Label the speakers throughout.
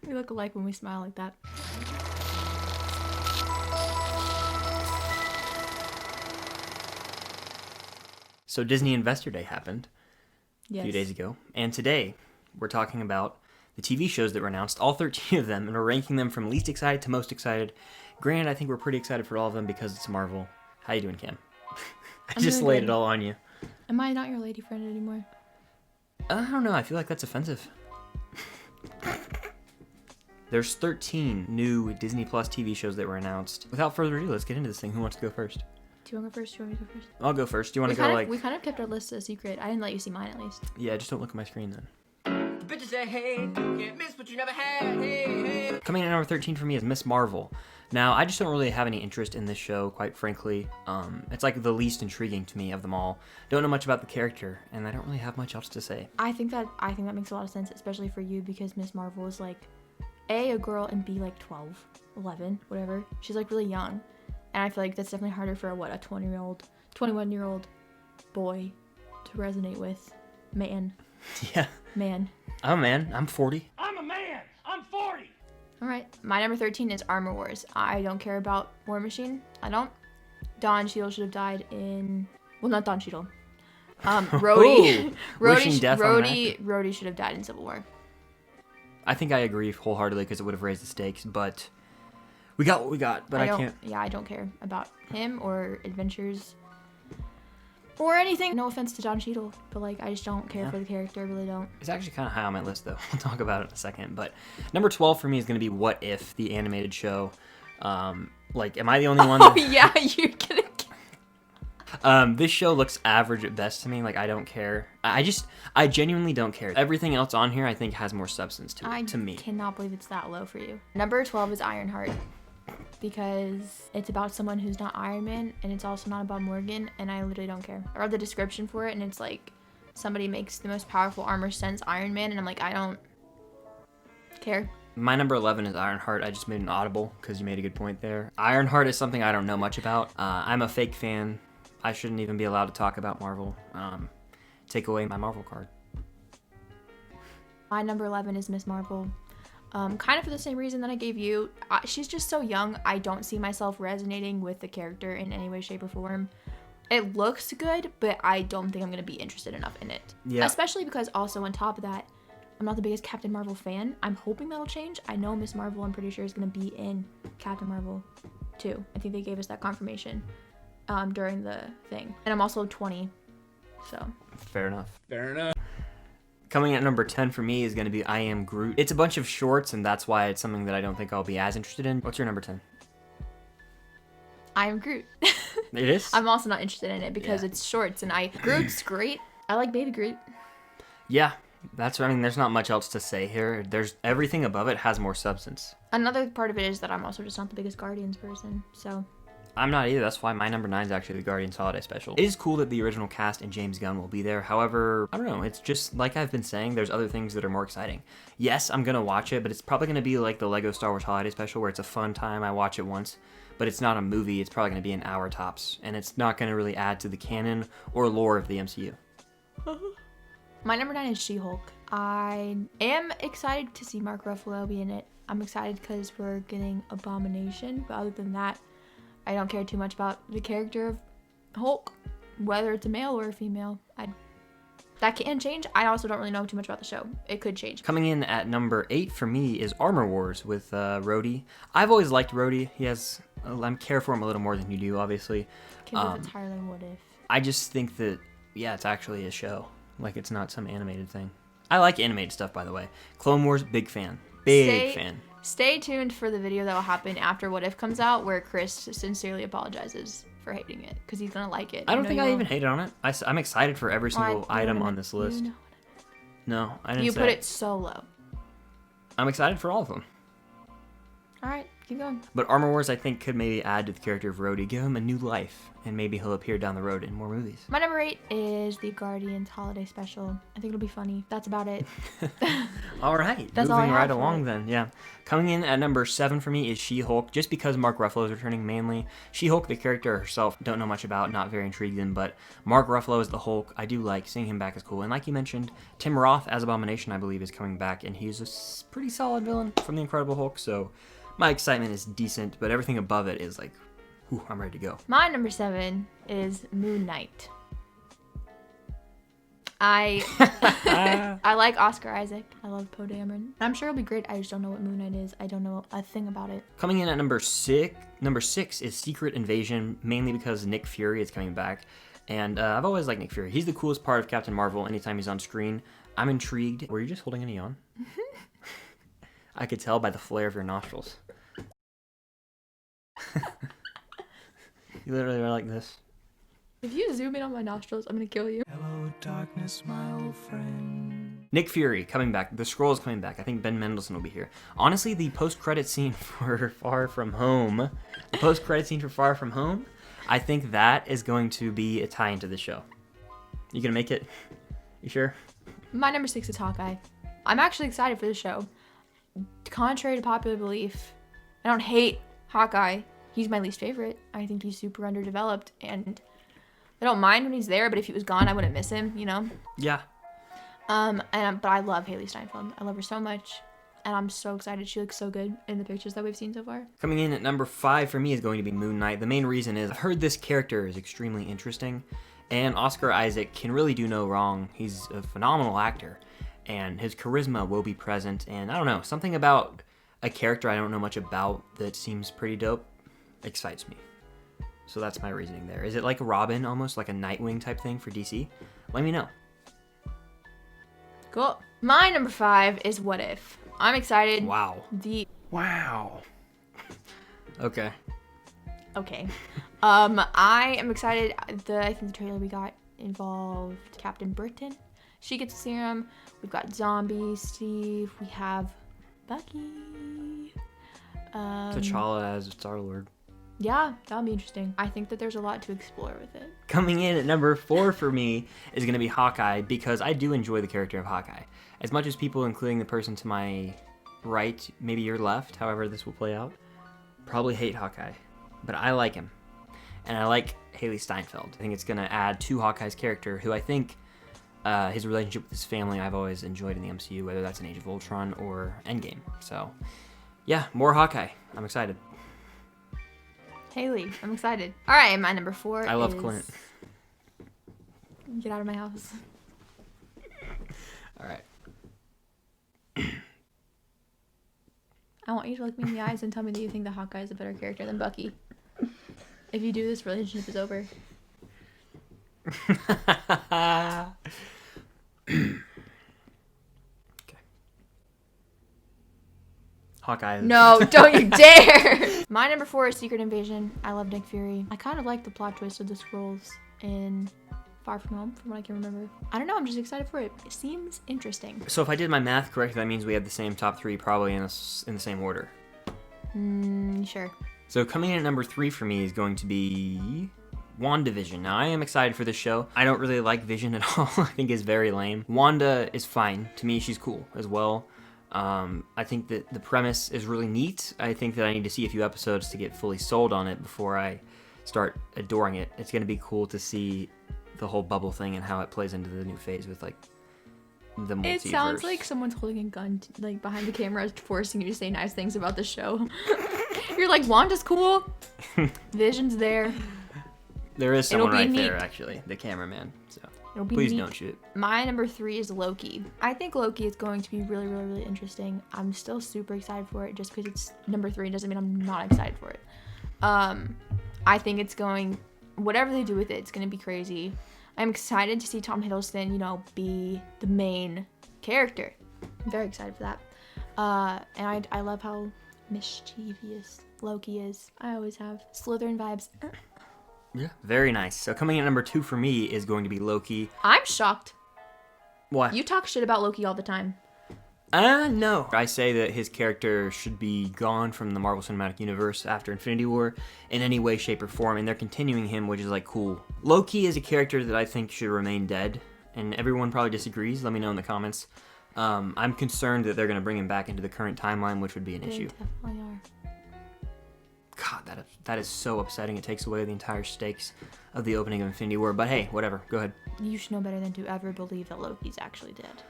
Speaker 1: We look alike when we smile like that.
Speaker 2: So Disney Investor Day happened a few days ago, and today we're talking about the TV shows that were announced, all 13 of them, and we're ranking them from least excited to most excited. Granted, I think we're pretty excited for all of them because it's Marvel. How you doing, Cam? I just laid it all on you.
Speaker 1: Am I not your lady friend anymore?
Speaker 2: I don't know. I feel like that's offensive. There's 13 new Disney Plus TV shows that were announced. Without further ado, let's get into this thing. Who wants to go first?
Speaker 1: Do you want to go first? Do you want me to go first?
Speaker 2: I'll go first. Do you want to go like...
Speaker 1: We kind of kept our list a secret. I didn't let you see mine at least.
Speaker 2: Yeah, just don't look at my screen then.
Speaker 3: The bitches say, hey, you can't miss what you never had, hey.
Speaker 2: Coming in at number 13 for me is Miss Marvel. Now, I just don't really have any interest in this show, quite frankly. It's like the least intriguing to me of them all. Don't know much about the character, and I don't really have much else to say.
Speaker 1: I think that makes a lot of sense, especially for you, because Miss Marvel is like, A, girl, and B, like 12, 11, whatever. She's like really young. And I feel like that's definitely harder for a 21-year-old boy to resonate with. Man.
Speaker 2: Yeah.
Speaker 1: Man.
Speaker 2: Oh, man. I'm 40.
Speaker 3: I'm a man. I'm 40.
Speaker 1: All right. My number 13 is Armor Wars. I don't care about War Machine. I don't. Don Cheadle should have died in... Well, not Don Cheadle. Rhodey. Rhodey should have died in Civil War.
Speaker 2: I think I agree wholeheartedly because it would have raised the stakes, but we got what we got, but I can't...
Speaker 1: Yeah, I don't care about him or adventures or anything. No offense to Don Cheadle, but like I just don't care for the character. I really don't.
Speaker 2: It's actually kind of high on my list, though. We'll talk about it in a second. But number 12 for me is going to be What If, the animated show. Like, am I the only one?
Speaker 1: Oh, yeah, you're gonna...
Speaker 2: This show looks average at best to me. Like, I don't care. I genuinely don't care. Everything else on here, I think, has more substance to it, to me.
Speaker 1: I cannot believe it's that low for you. Number 12 is Ironheart, because it's about someone who's not Iron Man, and it's also not about Morgan, and I literally don't care. I read the description for it, and it's like, somebody makes the most powerful armor since Iron Man, and I'm like, I don't care.
Speaker 2: My number 11 is Ironheart. I just made an audible, because you made a good point there. Ironheart is something I don't know much about. I'm a fake fan. I shouldn't even be allowed to talk about Marvel. Take away my Marvel card.
Speaker 1: My number 11 is Miss Marvel. Kind of for the same reason that I gave you. She's just so young. I don't see myself resonating with the character in any way, shape, or form. It looks good, but I don't think I'm going to be interested enough in it. Yeah. Especially because also on top of that, I'm not the biggest Captain Marvel fan. I'm hoping that'll change. I know Miss Marvel, I'm pretty sure, is going to be in Captain Marvel 2. I think they gave us that confirmation during the thing. And I'm also 20, so.
Speaker 2: Fair enough.
Speaker 3: Fair enough.
Speaker 2: Coming at number 10 for me is going to be I Am Groot. It's a bunch of shorts, and that's why it's something that I don't think I'll be as interested in. What's your number 10?
Speaker 1: I Am Groot.
Speaker 2: It is?
Speaker 1: I'm also not interested in it because it's shorts, and Groot's great. I like Baby Groot.
Speaker 2: Yeah, that's what I mean. There's not much else to say here. There's everything above it has more substance.
Speaker 1: Another part of it is that I'm also just not the biggest Guardians person, so...
Speaker 2: I'm not either. That's why my number 9 is actually the Guardians Holiday Special. It is cool that the original cast and James Gunn will be there. However, I don't know. It's just, like I've been saying, there's other things that are more exciting. Yes, I'm going to watch it, but it's probably going to be like the Lego Star Wars Holiday Special where it's a fun time. I watch it once, but it's not a movie. It's probably going to be an hour tops, and it's not going to really add to the canon or lore of the MCU.
Speaker 1: My number 9 is She-Hulk. I am excited to see Mark Ruffalo be in it. I'm excited because we're getting Abomination, but other than that, I don't care too much about the character of Hulk, whether it's a male or a female. That can change. I also don't really know too much about the show. It could change.
Speaker 2: Coming in at number 8 for me is Armor Wars with Rhodey. I've always liked Rhodey. I care for him a little more than you do, obviously.
Speaker 1: Can't believe it's higher than What If.
Speaker 2: I just think that, yeah, it's actually a show. Like, it's not some animated thing. I like animated stuff, by the way. Clone Wars, big fan. Big fan.
Speaker 1: Stay tuned for the video that will happen after What If comes out, where Chris sincerely apologizes for hating it, because he's going to like it.
Speaker 2: I don't think I even hated on it. I'm excited for every single item on this list. No, I didn't say
Speaker 1: You put it so low.
Speaker 2: I'm excited for all of them.
Speaker 1: All right. Keep going.
Speaker 2: But Armor Wars, I think, could maybe add to the character of Rhodey, give him a new life, and maybe he'll appear down the road in more movies.
Speaker 1: My number 8 is the Guardians Holiday Special. I think it'll be funny. That's about it.
Speaker 2: All right,
Speaker 1: That's all I
Speaker 2: moving
Speaker 1: have
Speaker 2: right
Speaker 1: for
Speaker 2: along
Speaker 1: it.
Speaker 2: then, yeah. Coming in at number 7 for me is She-Hulk, just because Mark Ruffalo is returning mainly. She-Hulk, the character herself, don't know much about, not very intrigued in, but Mark Ruffalo as the Hulk, I do like. Seeing him back is cool. And like you mentioned, Tim Roth as Abomination, I believe, is coming back, and he's a pretty solid villain from the Incredible Hulk, so my excitement is decent, but everything above it is like, whew, I'm ready to go.
Speaker 1: My number 7 is Moon Knight. I like Oscar Isaac. I love Poe Dameron. I'm sure it'll be great. I just don't know what Moon Knight is. I don't know a thing about it.
Speaker 2: Coming in at number 6 is Secret Invasion, mainly because Nick Fury is coming back. And I've always liked Nick Fury. He's the coolest part of Captain Marvel anytime he's on screen. I'm intrigued. Were you just holding any on? I could tell by the flare of your nostrils. You literally are like this.
Speaker 1: If you zoom in on my nostrils, I'm gonna kill you.
Speaker 3: Hello, darkness, my old friend.
Speaker 2: Nick Fury coming back. The Skrull is coming back. I think Ben Mendelsohn will be here. Honestly, the post-credit scene for Far From Home, I think that is going to be a tie into the show. You gonna make it? You sure?
Speaker 1: My number 6 is Hawkeye. I'm actually excited for the show. Contrary to popular belief, I don't hate Hawkeye. He's my least favorite. I think he's super underdeveloped, and I don't mind when he's there, but if he was gone, I wouldn't miss him, you know?
Speaker 2: Yeah.
Speaker 1: But I love Haley Steinfeld. I love her so much, and I'm so excited. She looks so good in the pictures that we've seen so far.
Speaker 2: Coming in at number 5 for me is going to be Moon Knight. The main reason is I've heard this character is extremely interesting, and Oscar Isaac can really do no wrong. He's a phenomenal actor, and his charisma will be present, and I don't know, something about a character I don't know much about that seems pretty dope excites me. So that's my reasoning there. Is it like Robin, almost like a Nightwing type thing for DC? Let me know.
Speaker 1: Cool. My number 5 is What If. I'm excited.
Speaker 2: Wow.
Speaker 3: Wow.
Speaker 2: Okay.
Speaker 1: Okay. I am excited. I think the trailer we got involved Captain Britain. She gets a serum. We've got Zombie Steve. We have Bucky.
Speaker 2: T'Challa as Star-Lord.
Speaker 1: Yeah, that'll be interesting. I think that there's a lot to explore with it.
Speaker 2: Coming in at number 4 for me is going to be Hawkeye, because I do enjoy the character of Hawkeye. As much as people, including the person to my right, maybe your left, however this will play out, probably hate Hawkeye. But I like him. And I like Haley Steinfeld. I think it's going to add to Hawkeye's character, who I think his relationship with his family I've always enjoyed in the MCU, whether that's in Age of Ultron or Endgame. So, yeah, more Hawkeye. I'm excited.
Speaker 1: Haley, I'm excited. All right, my number 4
Speaker 2: I love
Speaker 1: is...
Speaker 2: Clint.
Speaker 1: Get out of my house.
Speaker 2: All right.
Speaker 1: I want you to look me in the eyes and tell me that you think that Hawkeye is a better character than Bucky. If you do, this relationship is over.
Speaker 2: Okay. Hawkeye.
Speaker 1: No, don't you dare! My number 4 is Secret Invasion. I love Nick Fury. I kind of like the plot twist of the Skrulls in Far From Home, from what I can remember. I don't know, I'm just excited for it. It seems interesting.
Speaker 2: So if I did my math correctly, that means we have the same top 3 probably in the same order.
Speaker 1: Sure.
Speaker 2: So coming in at number 3 for me is going to be WandaVision. Now, I am excited for this show. I don't really like Vision at all. I think it's very lame. Wanda is fine. To me, she's cool as well. I think that the premise is really neat. I think that I need to see a few episodes to get fully sold on it before I start adoring it. It's going to be cool to see the whole bubble thing and how it plays into the new phase with, like, the multiverse.
Speaker 1: It sounds like someone's holding a gun, like, behind the camera, forcing you to say nice things about the show. You're like, Wanda's cool. Vision's there.
Speaker 2: There is someone
Speaker 1: It'll be
Speaker 2: right there,
Speaker 1: neat.
Speaker 2: actually. The cameraman. So
Speaker 1: It'll be
Speaker 2: please
Speaker 1: neat.
Speaker 2: don't shoot.
Speaker 1: My number 3 is Loki. I think Loki is going to be really, really, really interesting. I'm still super excited for it. Just because it's number 3 doesn't mean I'm not excited for it. I think it's going, whatever they do with it, it's going to be crazy. I'm excited to see Tom Hiddleston, you know, be the main character. I'm very excited for that. And I love how mischievous Loki is. I always have Slytherin vibes.
Speaker 2: Yeah. Very nice. So coming in at number 2 for me is going to be Loki.
Speaker 1: I'm shocked.
Speaker 2: What?
Speaker 1: You talk shit about Loki all the time.
Speaker 2: No. I say that his character should be gone from the Marvel Cinematic Universe after Infinity War in any way, shape, or form, and they're continuing him, which is, like, cool. Loki is a character that I think should remain dead, and everyone probably disagrees. Let me know in the comments. I'm concerned that they're going to bring him back into the current timeline, which would be an issue.
Speaker 1: They definitely are.
Speaker 2: God, that is so upsetting. It takes away the entire stakes of the opening of Infinity War. But hey, whatever. Go ahead.
Speaker 1: You should know better than to ever believe that Loki's actually dead.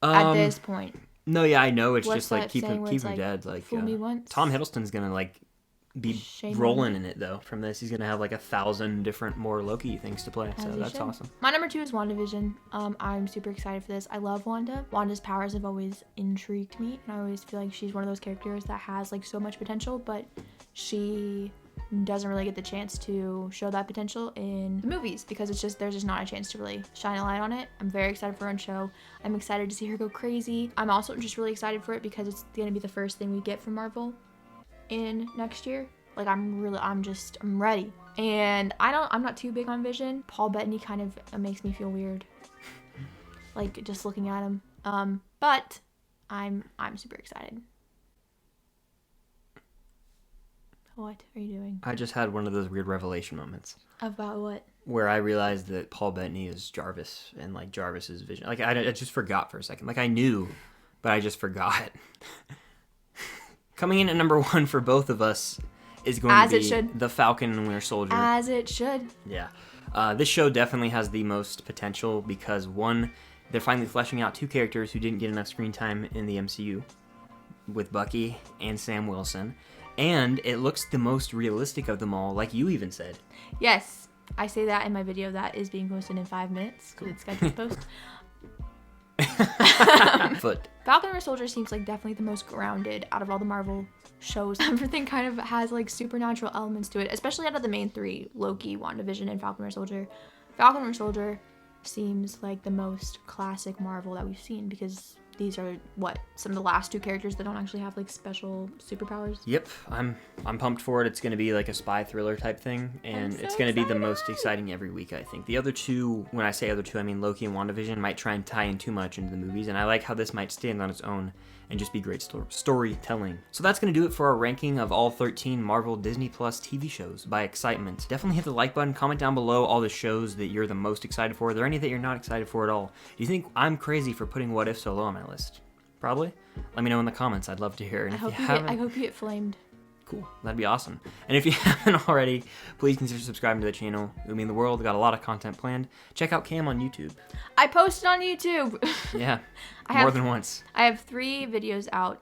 Speaker 1: At this point.
Speaker 2: No, yeah, I know. It's
Speaker 1: What's
Speaker 2: just like
Speaker 1: that
Speaker 2: keep
Speaker 1: saying
Speaker 2: him
Speaker 1: where it's
Speaker 2: dead. Like
Speaker 1: fool me once?
Speaker 2: Tom Hiddleston's gonna like be
Speaker 1: Shame
Speaker 2: rolling
Speaker 1: on
Speaker 2: in it though. From this, he's gonna have like 1,000 different more Loki things to play. So
Speaker 1: As he
Speaker 2: that's
Speaker 1: should.
Speaker 2: awesome.
Speaker 1: My number 2 is WandaVision. I'm super excited for this. I love Wanda. Wanda's powers have always intrigued me, and I always feel like she's one of those characters that has like so much potential, but she doesn't really get the chance to show that potential in the movies because there's just not a chance to really shine a light on it. I'm very excited for her own show. I'm excited to see her go crazy. I'm also just really excited for it because it's gonna be the first thing we get from Marvel in next year. Like I'm ready. And I'm not too big on Vision. Paul Bettany kind of makes me feel weird. Like just looking at him. But I'm super excited. What are you doing?
Speaker 2: I just had one of those weird revelation moments
Speaker 1: About what?
Speaker 2: where I realized that Paul Bettany is Jarvis and like Jarvis's Vision. Like I just forgot for a second. Like I knew, but I just forgot. Coming in at number 1 for both of us is going to be The Falcon and Winter Soldier.
Speaker 1: As it should.
Speaker 2: Yeah. This show definitely has the most potential because, one, they're finally fleshing out 2 characters who didn't get enough screen time in the MCU with Bucky and Sam Wilson. And it looks the most realistic of them all, like you even said.
Speaker 1: Yes. I say that in my video that is being posted in 5 minutes because it's scheduled to post.
Speaker 2: Foot.
Speaker 1: Falcon and Winter Soldier seems like definitely the most grounded out of all the Marvel shows. Everything kind of has like supernatural elements to it, especially out of the main 3, Loki, WandaVision, and Falcon and Winter Soldier. Falcon and Winter Soldier seems like the most classic Marvel that we've seen because these are some of the last 2 characters that don't actually have like special superpowers.
Speaker 2: Yep, I'm pumped for it. It's going to be like a spy thriller type thing, and it's going to be the most exciting every week, I think. The other 2, when I say other 2, I mean Loki and WandaVision, might try and tie in too much into the movies, and I like how this might stand on its own and just be great storytelling. So that's going to do it for our ranking of all 13 Marvel Disney Plus TV shows by excitement. Definitely hit the like button, comment down below all the shows that you're the most excited for. Are there any that you're not excited for at all? Do you think I'm crazy for putting What If so low on my list? Probably. Let me know in the comments. I'd love to hear. And
Speaker 1: I hope you get flamed.
Speaker 2: Cool. That'd be awesome. And if you haven't already, please consider subscribing to the channel. It would mean the world. Got a lot of content planned. Check out Cam on YouTube.
Speaker 1: I posted on YouTube.
Speaker 2: Yeah. More than once.
Speaker 1: I have 3 videos out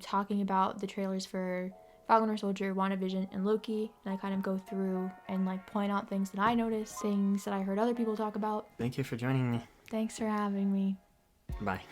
Speaker 1: talking about the trailers for Falcon Winter Soldier, WandaVision, and Loki. And I kind of go through and like point out things that I noticed, things that I heard other people talk about.
Speaker 2: Thank you for joining me.
Speaker 1: Thanks for having me.
Speaker 2: Bye.